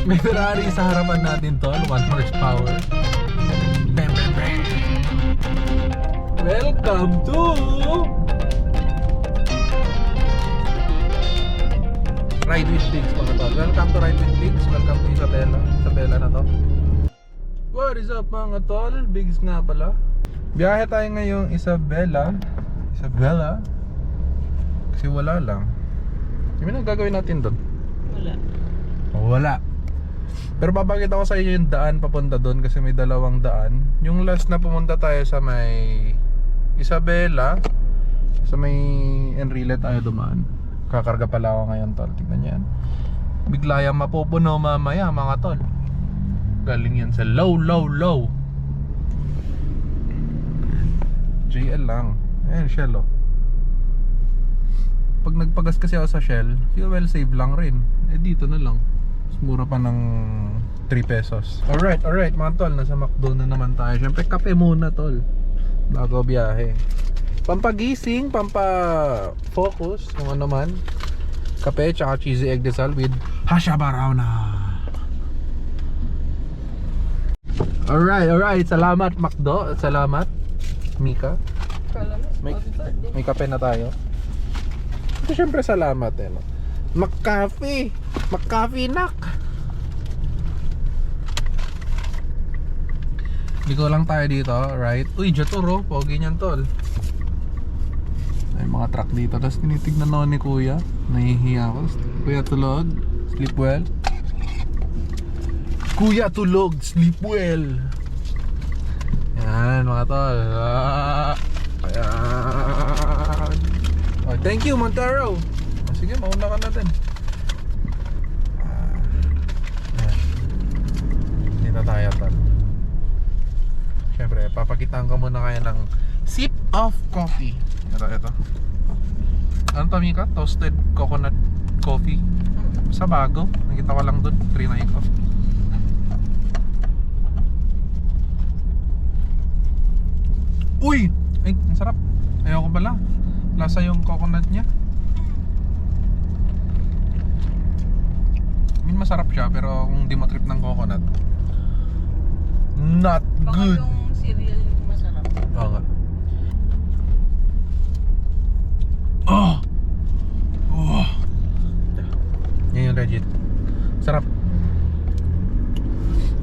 May Ferrari sa harapan natin tol, 1 horsepower. Bam, bam, bam. Welcome to Ride with Pigs mga tol. Welcome to Ride with Pigs. Welcome to Isabela. Isabela na to. What is up mga tol? Bigs nga pala. Biyahe tayo ngayong Isabela. Isabela. Kasi wala lang. Ano nang gagawin natin doon? Wala. Pero babagit ako sa inyo yung daan papunta doon kasi may dalawang daan. Yung last na pumunta tayo sa may Isabela, sa may Enrile tayo dumaan. Kakarga pala ako ngayon tol. Tignan nyo yan. Bigla yan mapupuno mamaya mga tol. Galing yan sa low. JL lang. Ayan Shell oh. Pag nagpagas kasi ako sa Shell, fuel save lang rin. Eh dito na lang. Mas mura pa ng 3 pesos. Alright mga tol, nasa McDo na naman tayo. Siyempre kape muna tol bago biyahe. Pampagising, pampa-focus, kung ano man. Kape tsaka cheesy egg desal with hasha barona. Alright, salamat McDo. Salamat Mika. May kape na tayo. Ito syempre salamat eh no? McCafe nak. Liko lang tayo dito, right? Uy, Jaturo, pogi niyan tol. May mga truck dito. Tapos tinitignan ako ni kuya. Nahihiya ako. Kuya tulog, sleep well. Kuya tulog, sleep well. Yan mga tol. Ayan. Oh, thank you Montero. Sige, mauna ka na din. Dito tayo tol. Siyempre, papakitaan ko muna kayo ng sip of coffee. Ito. Ano to Mika? Toasted coconut coffee. Sa bago. Nakita ko lang dun. Trinay ko. Uy! Ay, ang sarap. Ayoko pala. Lasa yung coconut niya. I mean, masarap siya pero kung di mo trip ng coconut, not baka good. yung cereal yung masarap. Oo nga. Oh! Yan yung legit. Sarap.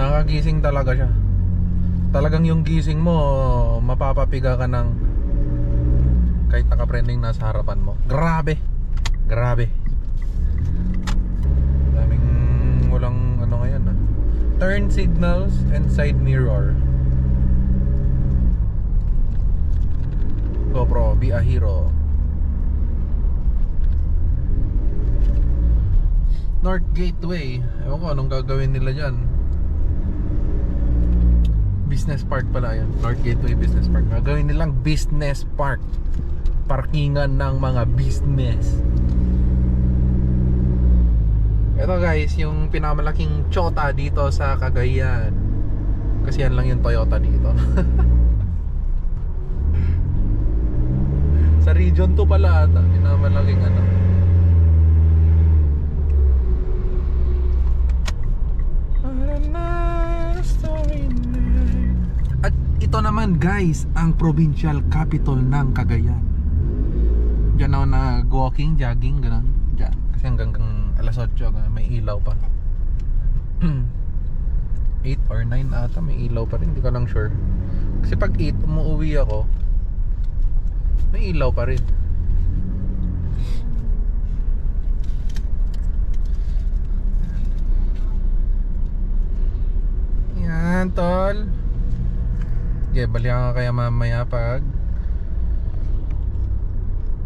Nakakagising talaga siya. Talagang yung gising mo, mapapapiga ka ng kahit nakaprending nasa harapan mo. Grabe. Daming walang ano ngayon ah. Turn signals and side mirror. GoPro, be a hero. North Gateway. Ewan ko anong gagawin nila dyan. Business park pala yan. North Gateway Business Park. Gagawin nilang business park. Parkingan ng mga business. Ito guys, yung pinakamalaking Chota dito sa Cagayan. Kasi yan lang yung Toyota dito. Sa region 2 pala ata, pinakamalaking ano. At ito naman guys, ang provincial capital ng Cagayan. Diyan ako nag-walking, jogging, gano'n. Diyan. Kasi hanggang alas 8 may ilaw pa. 8 or 9 ata may ilaw pa rin, hindi ko lang sure. Kasi pag 8 umuwi ako, may ilaw pa rin. Yan tol. Okay, balikan ka kaya mamaya pag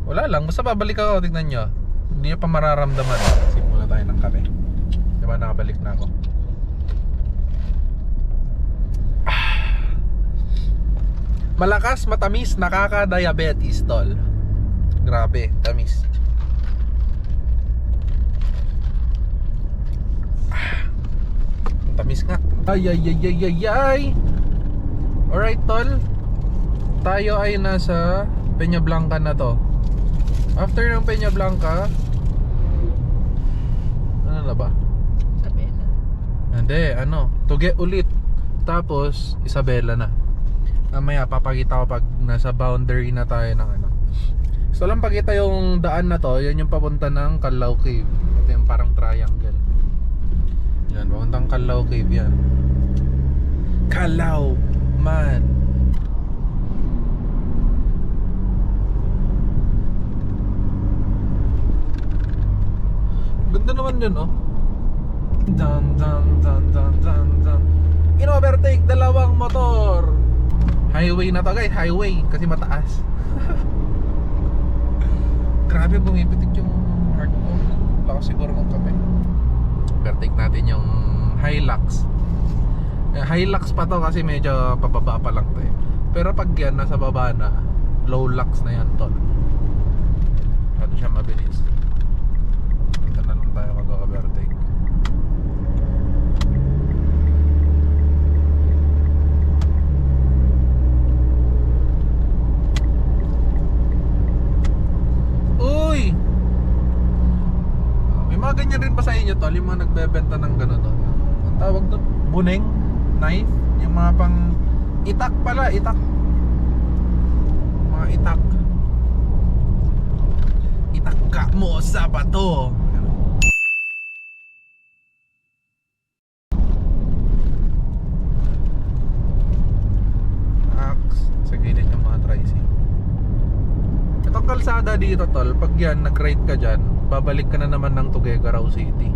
wala lang, basta babalik ako, tignan nyo. Hindi nyo pa mararamdaman. Sip muna tayo ng kape. Diba nakabalik na ako. Malakas, matamis, nakaka-diabetes tol. Grabe, tamis. Tamis nga. Ay. Alright tol, tayo ay nasa Peña Blanca na to. After ng Peña Blanca, ano na ba? Isabela. Hindi, Tuge ulit. Tapos, Isabela na. Mamaya, papakita ko pag nasa boundary na tayo ng So lang pakita yung daan na to, yan yung papunta ng Calao Cave. Ito yung parang triangle. Yan, papuntang Calao Cave yan. Calao, man. Ganda naman yun, oh. Dan dan dan dan dan dan. In-overtake dalawang motor. Highway na to guys, highway kasi mataas. Grabe bumipitik yung heart ko. Lakas siguro ng kape. Overtake natin yung Hilux. Hilux pa to kasi medyo pababa pa lang to eh. Pero pag yan nasa baba na, low lux na yan tol. Ano siya mabilis. Ito na lang tayo mag-overtake. Uy! May mga ganyan rin pa sa inyo tol, yung mga nagbebenta ng gano'n to. Ang tawag doon, buneng, knife, yung mga pang itak pala, itak. Mga itak. Itak ka mo sa bato. Axe, sa gilid yung mga tricycle. Itong kalsada dito tol, pag yan nag-ride ka dyan, babalik ka na naman ng Tuguegarao City.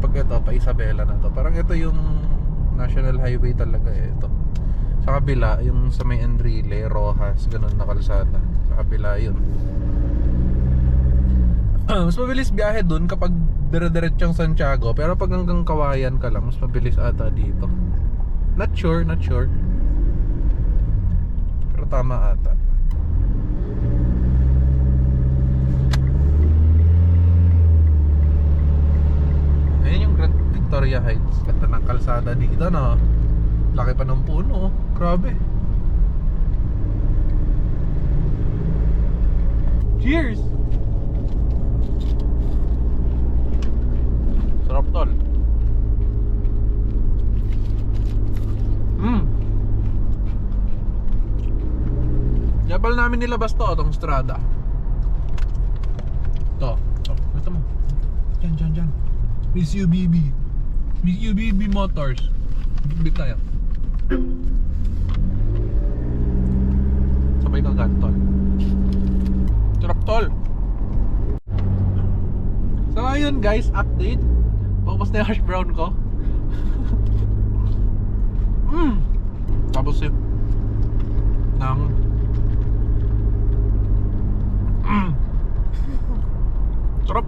Pag ito, pa Isabela na to. Parang ito yung National Highway talaga eh, ito. Sa kabila, yung sa may Enrile, Rojas, ganun na kalsada. Sa kabila yun. Mas mabilis biyahe dun kapag dire-diretsong Santiago. Pero pag hanggang Kawayan ka lang, mas mabilis ata dito. Not sure. Pero tama ata. Ayan yung Grand Victoria Heights. Ganda ng kalsada dito, no? Laki pa ng puno, grabe. Cheers! Sarap tol. Yapal namin nilabas to, itong Strada. Ito mo. Diyan. Miss UBB Motors. Bibit tayo. Sabay ka gantol. Sarap tol. So ayun guys, update. Paubos na yung hash brown ko. Tapos yun ng sarap.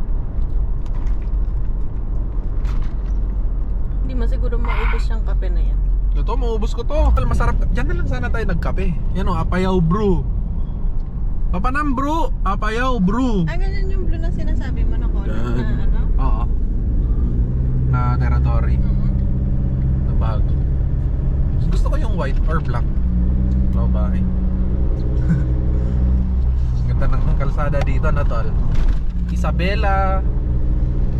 Hindi mo siguro maubos yung kape na yan. Ito, maubos ko to. Masarap. Diyan na lang sana tayo nagkape. Yan o, Apayaw Brew. Papanam Brew, Apayaw Brew. Ganyan yung blue na sinasabi mo na color na ano? Oo. Na territory. Na bago. Gusto ko yung white or black. Ito bahay. Ganda ng kalsada dito na tol. Isabela.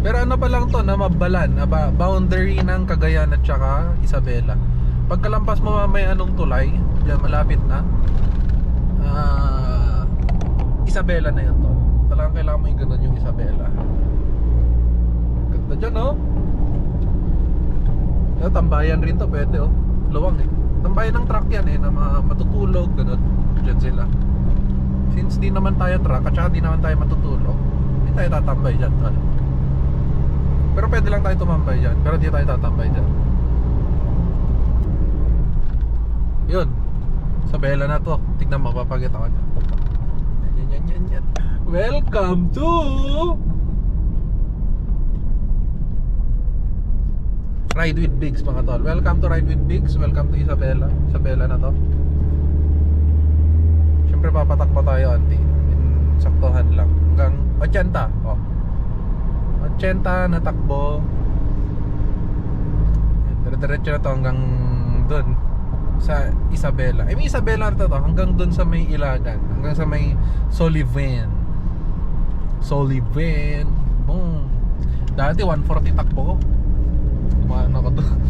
Pero ano pa lang to, na Mabalan, boundary ng Cagayan at saka Isabela. Pagkalampas mo mamaya anong tulay, diyan malapit na. Isabela na yun to. Talagang kailangan mo yung ganun yung Isabela. Ganda dyan oh. Tambayan rin to, pwede oh. Luwang eh. Tambayan ng truck yan eh, na matutulog, ganun. Diyan sila. Since di naman tayo truck at saka di naman tayo matutulog, hindi tayo tatambay dyan tol. Pero pwede lang tayo tumambay dyan. Pero di tayo tatambay dyan. Yun. Sa Bella na to. Tignan mo, papakita ko dyan. Yan. Welcome to Ride with Bigs mga tol. Welcome to Ride with Bigs. Welcome to Isabela. Isabela na to. Siyempre papatakbo tayo auntie. Saktuhan lang. Hanggang 80. Oh. 80 na takbo. Dire-diretso na to hanggang doon sa Isabela. I mean Isabela na to hanggang doon sa may Ilagan, hanggang sa may Soliven. Boom. Dati 140 takbo ko. Dumaan ako doon.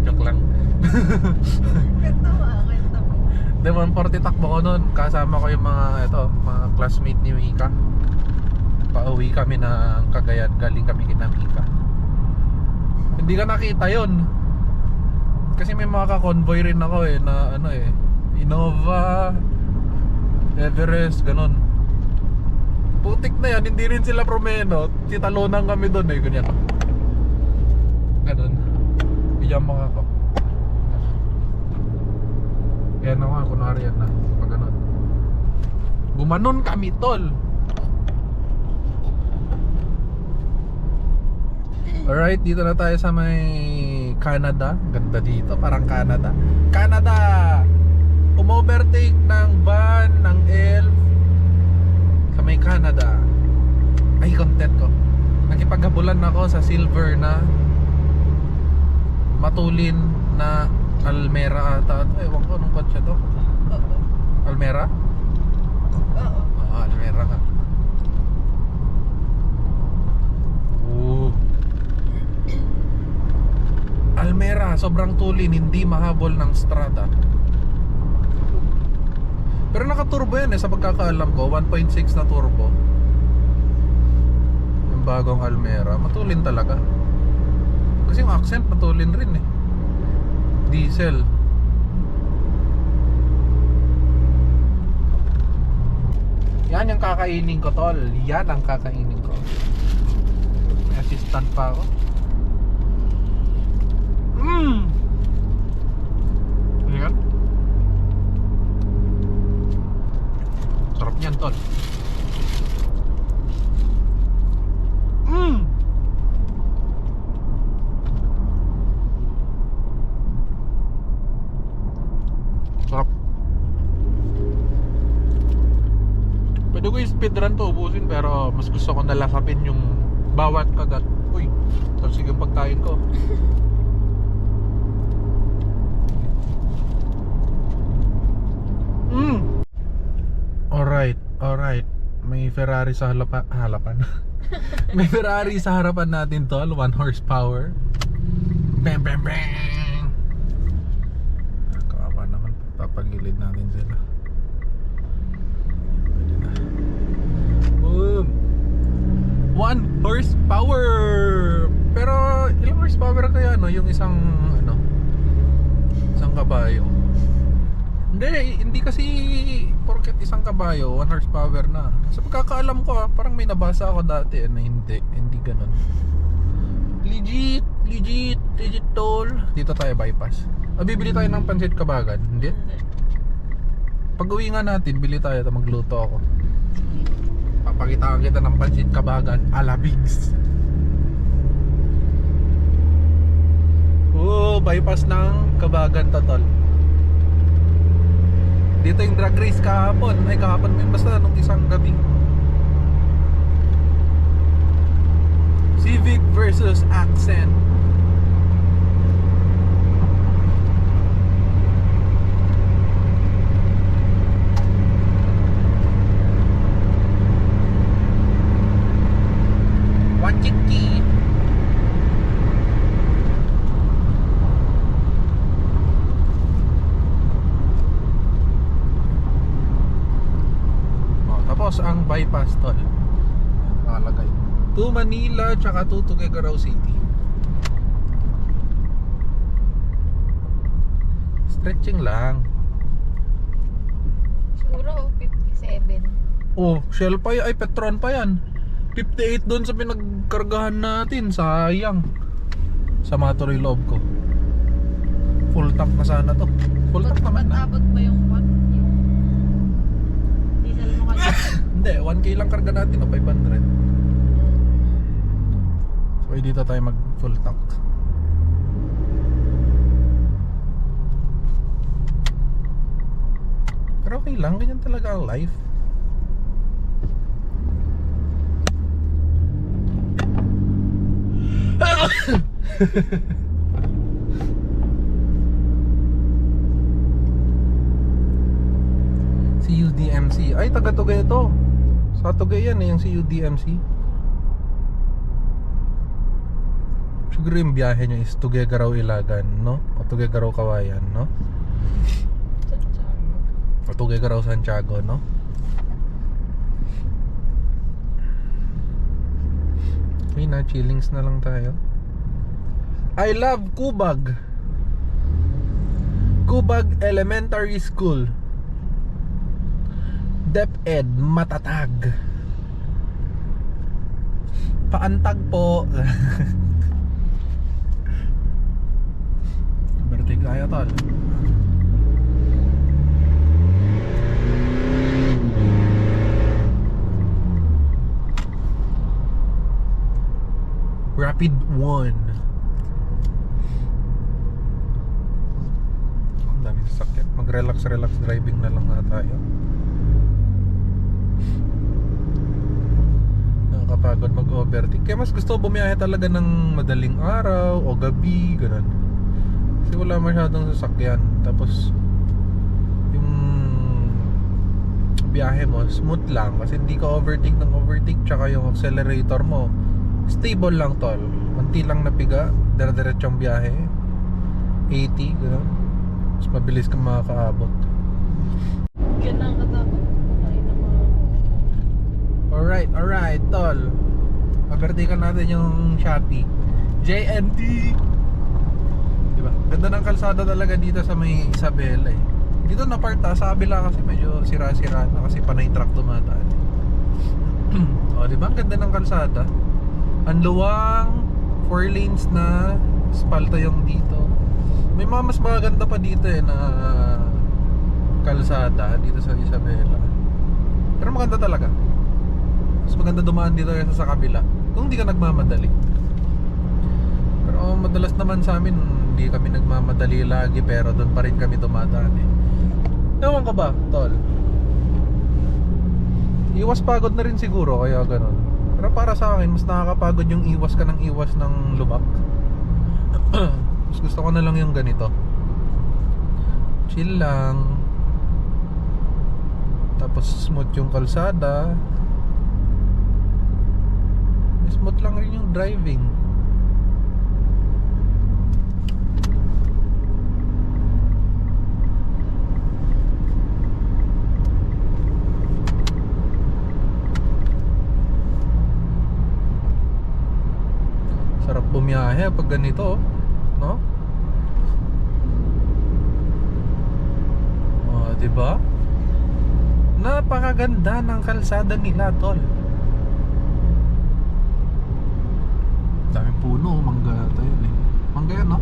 Joke lang. Kwento mo, kwento mo. Di 140 takbo ko noon. Kasama ko yung mga classmate ni Mika. Pauwi kami ng Cagayan. Galing kami kina Mika. Hindi ka nakita yon. Kasi may mga ka-convoy rin ako na Innova, Everest, ganun. Putik na yan, hindi rin sila promeno. Titalunan kami doon ganyan. Ganun. Bigyan mga ko. Yan ako, kunwari yan na. Pag ganun. Gumanon kami, tol. Alright, dito na tayo sa may Canada. Ganda dito, parang Canada. Canada! Umovertake ng van, ng elf sa may Canada. Ay, content ko. Nakipaghabulan ako sa silver na matulin na Almera ata. Ewan ko, anong kotse to? Oo. Almera? Oo. Almera nga. Almera, sobrang tulin, hindi mahabol ng Strada. Pero naka-turbo yan sa pagkakaalam ko, 1.6 na turbo. Yung bagong Almera, matulin talaga. Kasi yung accent matulin rin Diesel. Yan yung kakainin ko, tol. Yan ang kakainin ko. May assistant pa ako. Ayan. Sarap niyan, tol. Sarap. Pwede ko yung speedrun to ubusin, pero mas gusto ko nalasapin yung bawat kagat. Uy, tapos yung pagkain ko. Alright. May Ferrari sa harapan. May Ferrari sa harapan natin, tol. 1 horsepower. Bang bang bang. Kawawa naman, papagilid natin sila. Pwede na. Boom. 1 horsepower. Pero ilang horsepower kaya yung isang kabayo? Hindi kasi porket isang kabayo 1 horsepower na. Sa pagkakaalam ko parang may nabasa ako dati na hindi ganun. Legit tol. Dito tayo bypass. Bibili tayo ng pansit kabagan. Hindi? Pag uwi nga natin, bili tayo, magluto ako. Papakitaan kita ng pansit kabagan ala Bigs. Bypass ng kabagan, tol. Dito yung drag race kahapon. Kahapon mo yun, basta nung isang gabi. Civic versus Accent. Wachiki. Tapos ang bypass, tol, nakalagay to Manila tsaka to Tuguegarao City. Stretching lang. Siguro 57. Shell pa yan, Petron pa yan. 58 doon sa pinagkargahan natin. Sayang. Sa Matuloy loob ko. Full tank na sana to. Full tank naman na. Abot ba yung diesel mo kanina? Hindi, 1K lang karga natin, 500. So dito tayo mag full tank. Pero okay lang, ganyan talaga ang life. CUDMC. Ay, taga Tugay ito. Sa Tugay yan yung CUDMC. Siguro yung biyahe niya is Tuguegarao Ilagan, no? O Tuguegarao Kawayan, no? O Tuguegarao Santiago, no? Okay na, chillings na lang tayo. I love Cubag. Cubag Elementary School. DepEd matatag. Paantag po. Bertig tayo tol. Rapid 1. Ang daming sasakyan. Mag-relax driving na lang na tayo. Nakakapagod mag-overtake. Kaya mas gusto bumiyahe talaga ng madaling araw o gabi, ganun. Kasi wala masyadong sasakyan. Tapos yung biyahe mo smooth lang kasi hindi ka overtake ng overtake, tsaka yung accelerator mo stable lang tol. Unti lang napiga, dire-diretsong biyahe 80, gano'n. Mas mabilis kang makakaabot. Yan ang katakot kumain ng mga... Alright tol. Overtakean natin yung Shopee JNT. Diba? Ganda ng kalsada talaga dito sa may Isabela eh. Dito na part sa kabila kasi medyo sira-sira na kasi panay truck dumadaan. O diba? Ang ganda ng kalsada. Ang luwang, 4 lanes na espalto yung dito. May mga mas maganda pa dito eh na kalsada dito sa Isabela. Pero maganda talaga. Mas maganda dumaan dito kaysa sa kabila kung hindi ka nagmamadali. Pero madalas naman sa amin hindi kami nagmamadali lagi, pero doon pa rin kami dumadaan eh. Ewan ka ba, tol? Iwas pagod na rin siguro kaya ganun. Pero para sa akin, mas nakakapagod yung iwas ka ng iwas ng lubak. Mas gusto ko na lang yung ganito. Chill lang. Tapos smooth yung kalsada. Smooth lang rin yung driving. Sarap bumiyahe pag ganito, no? Oh, 'di ba? Napakaganda ng kalsada nila, tol. Daming puno, mangga ata yun eh. Mangga yan, no?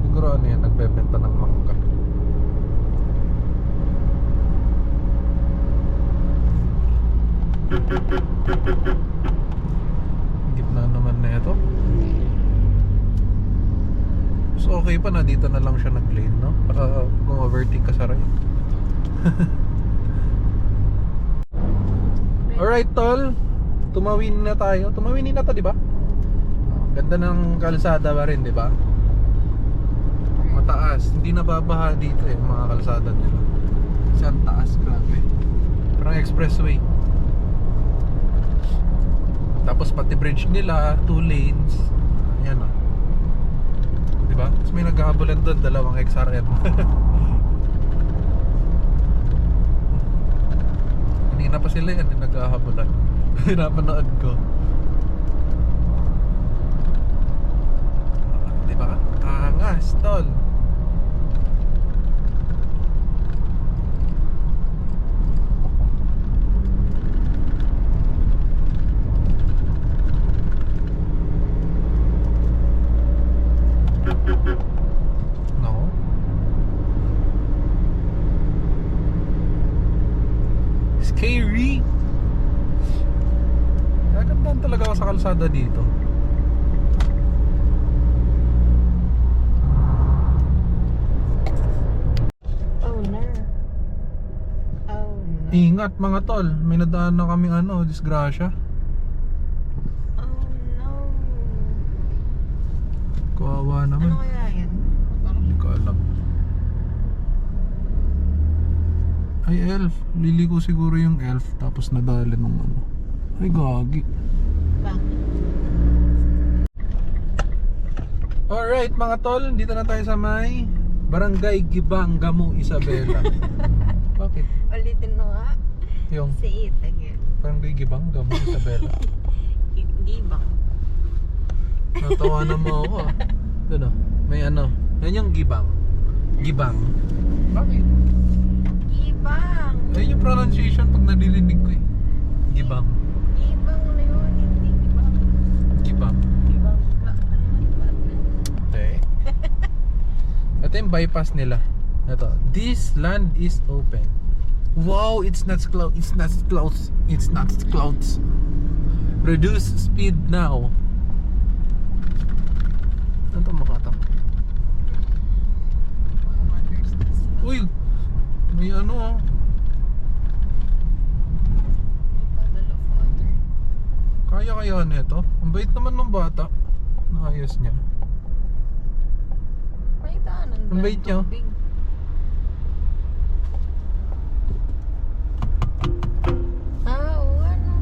Siguro ano yan, nagbebenta ng mangga. Gitna naman na ito. So okay pa na dito na lang siya nag-lane, no? Para kung overtake ka sa right. Alright tol, tumawin na tayo. Tumawin na to, di ba? Ganda ng kalsada pa rin, di ba? Mataas, hindi nababaha dito eh, mga kalsada nila. Kasi ang taas, grabe. Parang expressway. Tapos pati bridge nila, 2 lanes. Ayan o. Diba? Tapos may naghahabulan doon, dalawang XRM. Kanina pa sila yan, yung naghahabulan. Pinapanood ko. Diba? Angas, tol. No. Scary. Nagandaan talaga ako sa kalsada dito. Ingat mga tol, may nadaan na kaming disgrasya. Oh no. Kawawa naman. Ano kaya yan? Hindi ko alam. Ay elf, liliko siguro yung elf tapos nadali nung Ay gagi. Alright mga tol, dito na tayo sa may Barangay Gibang-Gamu, Isabela. Bakit? Ulitin mo nga. Yung Say it again. Barangay Gibang-Gamu, Isabela. Gibang. Natawanan mo ako ah. Doon oh, may ano. Yan yung Gibang. Gibang. Bakit? Gibang. Ayun yung pronunciation pag naririnig ko eh. Gibang. Gibang na yun. Hindi gibang. Gibang. Gibang. Okay. Ito yung bypass nila. Ito. This land is open. Wow, it's not clouds. It's not clouds. It's not clouds. Reduce speed now. Ano ito makatang? Uy! May ano ah. Puddle of water. Kaya nito. Ang bait naman ng bata. Naayos niya. May daanan ba? Ang bait niya. Tubig. Oo, ano?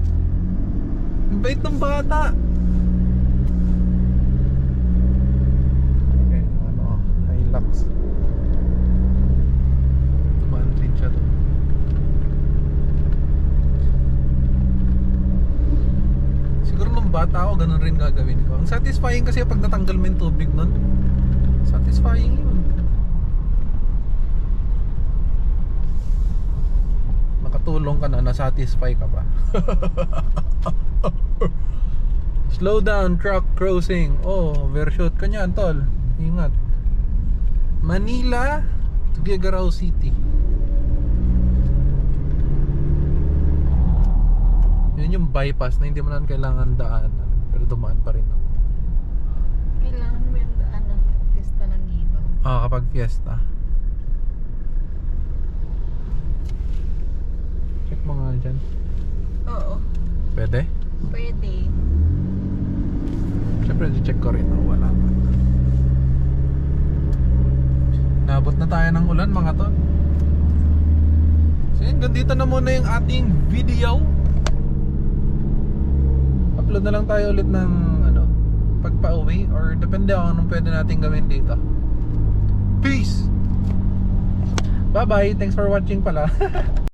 Ang bait ng bata. Okay, ano, Hilux. Tumaan din siya doon. Siguro nung bata ako, ganun rin gagawin ko. Ang satisfying kasi pag natanggal mo yung tubig nun. Satisfying yun. Nakatulong ka na, nasatisfy ka pa. Slow down, truck crossing. Oh, overshoot ka niyan, tol. Ingat. Manila to Gigarao City. Yun yung bypass na hindi mo na kailangan daanan. Pero dumaan pa rin ako. Kailangan mo yung daanan. Pista ng gibang. Ah, kapag fiesta. Check mo nga dyan. Oo. Pwede? Pwede. Siyempre, check ko rin. Oh, wala pa. Nabot na tayo ng ulan mga tol. So yun, dito na muna yung ating video. Upload na lang tayo ulit ng ano, pagpa-uwi or depende kung anong pwede natin gawin dito. Peace! Bye bye! Thanks for watching pala.